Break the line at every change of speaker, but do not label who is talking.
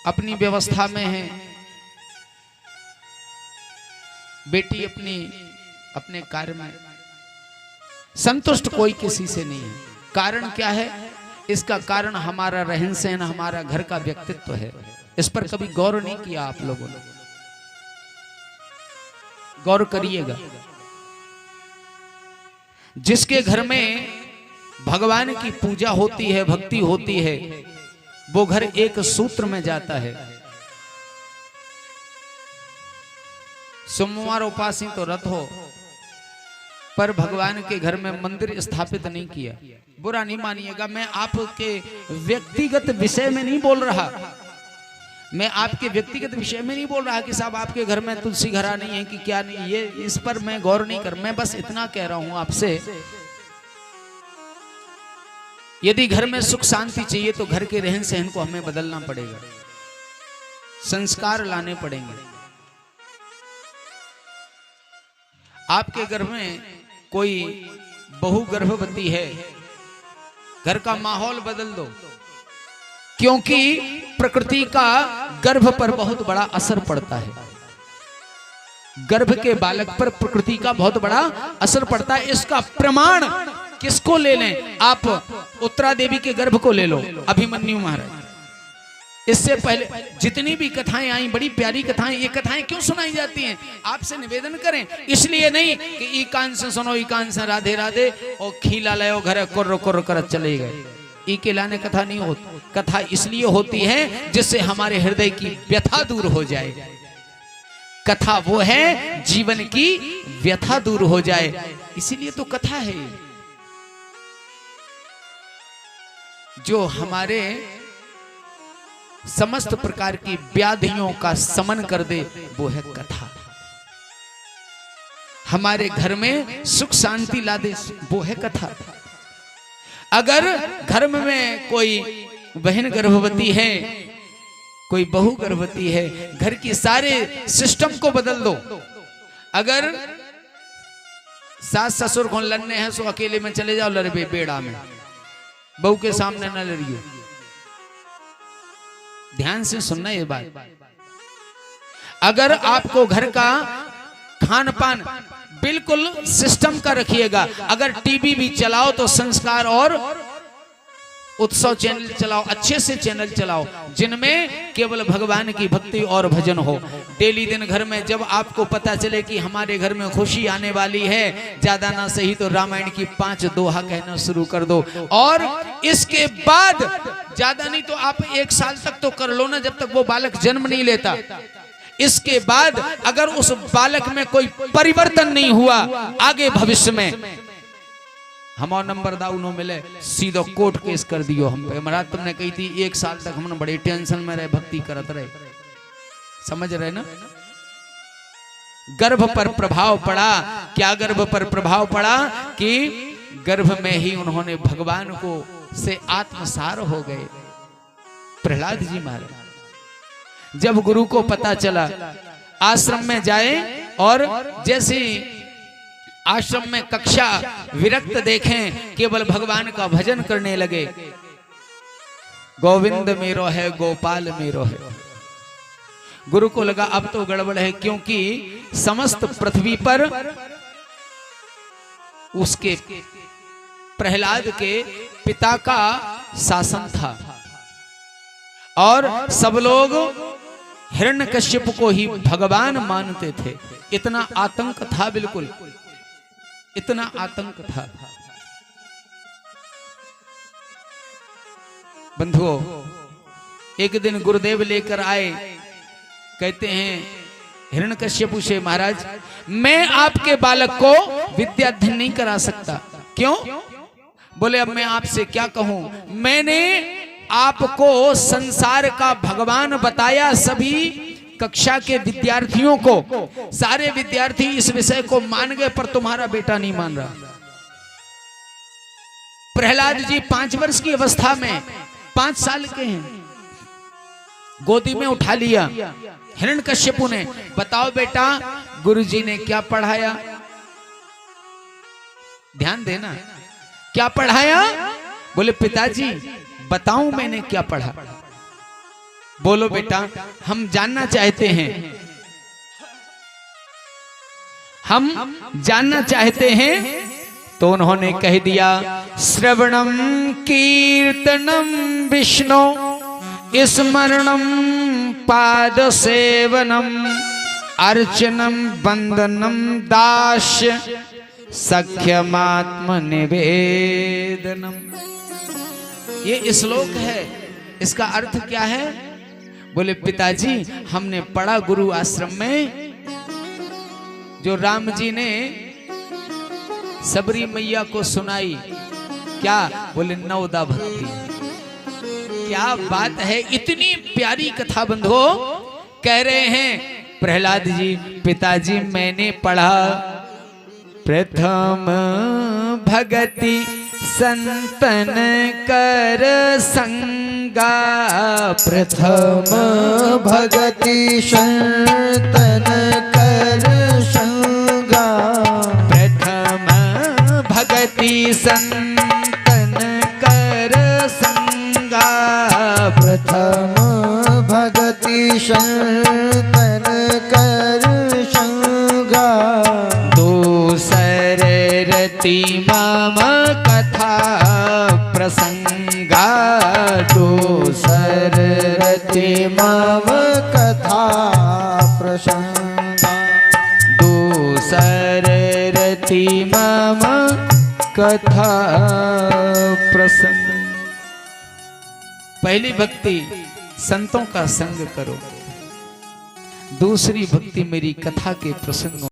अपनी व्यवस्था में है, बेटी अपने कार्य में संतुष्ट कोई किसी से नहीं है। कारण क्या है? इसका कारण हमारा रहन सहन, हमारा घर का व्यक्तित्व है। इस पर कभी गौर नहीं किया आप लोगों ने? गौर करिएगा। जिसके घर में भगवान की पूजा होती है, भक्ति होती है, वो घर एक सूत्र में जाता है। सोमवार उपासी तो रथ हो, पर भगवान के घर में मंदिर स्थापित नहीं किया। बुरा नहीं मानिएगा, मैं आपके व्यक्तिगत विषय में नहीं बोल रहा, मैं आपके व्यक्तिगत विषय में नहीं बोल रहा कि साहब आपके घर में तुलसी घरा नहीं है कि क्या नहीं, ये इस पर मैं गौर नहीं कर। मैं बस इतना कह रहा हूं आपसे, यदि घर में सुख शांति चाहिए तो घर के रहन सहन को हमें बदलना पड़ेगा, संस्कार लाने पड़ेंगे। आपके घर में कोई बहू गर्भवती है, घर का माहौल बदल दो, क्योंकि प्रकृति का गर्भ पर बहुत बड़ा असर पड़ता है। गर्भ के बालक पर प्रकृति का बहुत बड़ा असर पड़ता है। इसका प्रमाण किसको ले लें? आप उत्तरा देवी के गर्भ को ले लो, अभिमन्यु महाराज। इससे पहले जितनी भी कथाएं आई, बड़ी प्यारी कथाएं, ये कथाएं क्यों सुनाई जाती हैं? आपसे निवेदन करें, इसलिए नहीं कि ई कान से सुनो, ई कान से राधे राधे और खीला लयो घर कुर्र कुर्र कर चले गए। ई के लाने कथा नहीं होती। कथा इसलिए होती है जिससे हमारे हृदय की व्यथा दूर हो जाए। कथा वो है जीवन की व्यथा दूर हो जाए, इसीलिए तो कथा है। जो हमारे समस्त प्रकार की व्याधियों का शमन कर दे, वो है कथा। हमारे घर में सुख शांति ला दे, वो है कथा। अगर घर में कोई बहन गर्भवती है, कोई बहू गर्भवती है, घर की सारे सिस्टम को बदल दो। अगर सास ससुर को लड़ने हैं सो अकेले में चले जाओ, लड़बे बेड़ा में, बहू के सामने न लड़ियो। ध्यान से सुनना ये बात। अगर आपको घर का खान पान बिल्कुल सिस्टम का रखिएगा। अगर टीवी भी चलाओ तो संस्कार और उत्सव चैनल चलाओ, अच्छे से चैनल चलाओ जिनमें केवल भगवान की भक्ति और भजन हो। डेली दिन घर में जब आपको पता चले कि हमारे घर में खुशी आने वाली है, ज्यादा ना सही तो रामायण की 5 दोहा कहना शुरू कर दो। और इसके बाद ज्यादा नहीं तो आप 1 साल तक तो कर लो ना, जब तक वो बालक जन्म नहीं लेता। इसके बाद अगर उस बालक में कोई परिवर्तन नहीं हुआ, आगे भविष्य में हमारा नंबर दाऊ नो मिले, सीधो कोर्ट केस कर दियो हम पे। महाराज तुमने कही थी 1 साल तक हमने बड़े टेंशन में रहे, भक्ति करत रहे। समझ रहे ना? गर्भ पर प्रभाव पड़ा। क्या गर्भ पर प्रभाव पड़ा? कि गर्भ में ही उन्होंने भगवान को से आत्मसार हो गए। प्रहलाद जी महाराज जब गुरु को पता चला, आश्रम में जाए और जैसे आश्रम में कक्षा विरक्त देखें, केवल भगवान का भजन करने लगे। गोविंद मेरो है, गोपाल मेरो है। गुरु को लगा अब तो गड़बड़ है, क्योंकि समस्त पृथ्वी पर उसके प्रहलाद के पिता का शासन था और सब लोग हिरण्यकश्यप को ही भगवान मानते थे। इतना आतंक था, बिल्कुल इतना आतंक था। बंधुओं, एक दिन गुरुदेव लेकर आए, कहते हैं हिरण्यकश्यप से, महाराज मैं आपके बालक को विद्याध्ययन नहीं करा सकता। क्यों? बोले अब मैं आपसे क्या कहूं, मैंने आपको संसार का भगवान बताया सभी कक्षा के विद्यार्थियों को, सारे विद्यार्थी इस विषय को मान गए, पर तुम्हारा बेटा नहीं मान रहा। प्रहलाद जी 5 वर्ष की अवस्था में, 5 साल के हैं, गोदी में उठा लिया हिरण्यकश्यपु ने। बताओ बेटा गुरुजी ने क्या पढ़ाया? ध्यान देना, क्या पढ़ाया? बोले पिताजी बताऊं मैंने क्या पढ़ा? बोलो बेटा, हम जानना चाहते हैं, हम जानना चाहते हैं। तो उन्होंने कह दिया, श्रवणम कीर्तनम विष्णु स्मरणम पाद सेवनम अर्चनम वंदनम दास्य सख्यमात्म निवेदनम। ये श्लोक है, इसका अर्थ क्या है? बोले पिताजी, हमने पढ़ा गुरु आश्रम में, जो राम जी ने सबरी मैया को सुनाई। क्या? बोले नवदा भक्ति। क्या बात है, इतनी प्यारी कथा बंधो। कह रहे हैं प्रहलाद जी, पिताजी मैंने पढ़ा, प्रथम भगति संतन कर संगा,
प्रथम भगति संतन कर संगा,
प्रथम भगति संतन कर संगा,
प्रथम भगति संतन कर संगा,
दूसर रति मम कथा प्रसंगा,
दूसर रति मम कथा प्रसंगा,
दूसर रति मम कथा प्रसंग। पहली भक्ति संतों का संग करो, दूसरी भक्ति मेरी कथा के प्रसंगों